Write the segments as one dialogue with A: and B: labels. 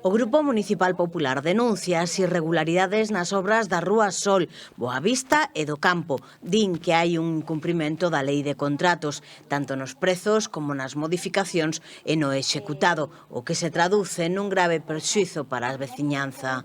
A: O Grupo Municipal Popular denuncia as irregularidades nas obras da Rúa Sol, Boavista e do Campo. Din que hai un incumprimento da lei de contratos, tanto nos prezos como nas modificacións e no executado, o que se traduce nun grave prexuízo para a veciñanza.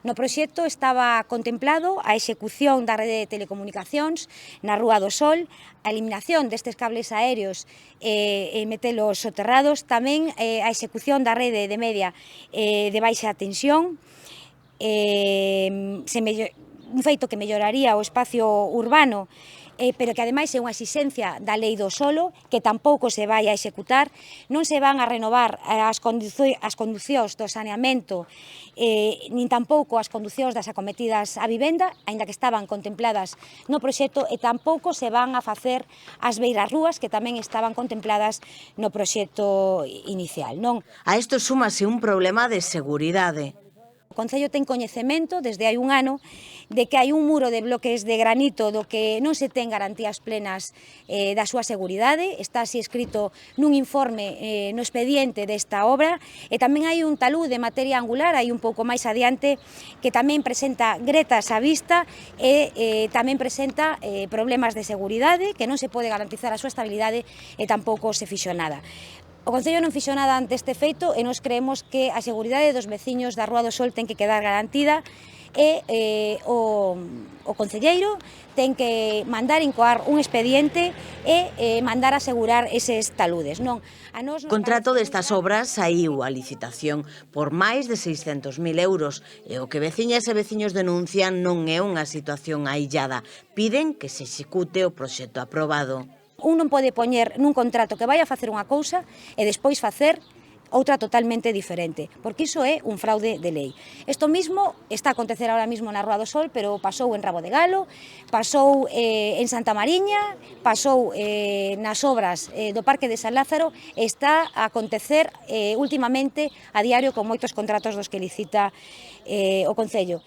B: No proxecto estaba contemplado a execución da rede de telecomunicacións na Rúa do Sol, a eliminación destes cables aéreos e metelos soterrados, tamén a execución da rede de media de baixa tensión, un feito que melloraría o espacio urbano, pero que ademais é unha exixencia da lei do solo, que tampouco se vai a executar. Non se van a renovar as conducións do saneamento, nin tampouco as conducións das acometidas á vivenda, aínda que estaban contempladas no proxecto, e tampouco se van a facer as beirarrúas, que tamén estaban contempladas no proxecto inicial, non?
A: A isto súmase un problema de seguridade.
B: O Concello ten coñecemento desde hai un ano de que hai un muro de bloques de granito do que non se ten garantías plenas da súa seguridade. Está así escrito nun informe no expediente desta obra, e tamén hai un talud de materia angular aí un pouco máis adiante que tamén presenta gretas á vista e tamén presenta problemas de seguridade, que non se pode garantizar a súa estabilidade e tampouco se fixo nada. O Concello non fixo nada ante este feito e nós creemos que a seguridade dos veciños da Rúa do Sol ten que quedar garantida e o concelleiro ten que mandar incoar un expediente e mandar asegurar eses taludes. Non,
A: O contrato destas obras saiu a licitación por máis de 600.000 euros e o que veciñas e veciños denuncian non é unha situación aillada. Piden que se execute o proxecto aprobado.
B: Un non pode poñer nun contrato que vai a facer unha cousa e despois facer outra totalmente diferente, porque iso é un fraude de lei. Isto mismo está a acontecer ahora mismo na Rúa do Sol, pero pasou en Rabo de Galo, pasou en Santa Mariña, pasou nas obras do Parque de San Lázaro, e está a acontecer últimamente a diario con moitos contratos dos que licita o Concello.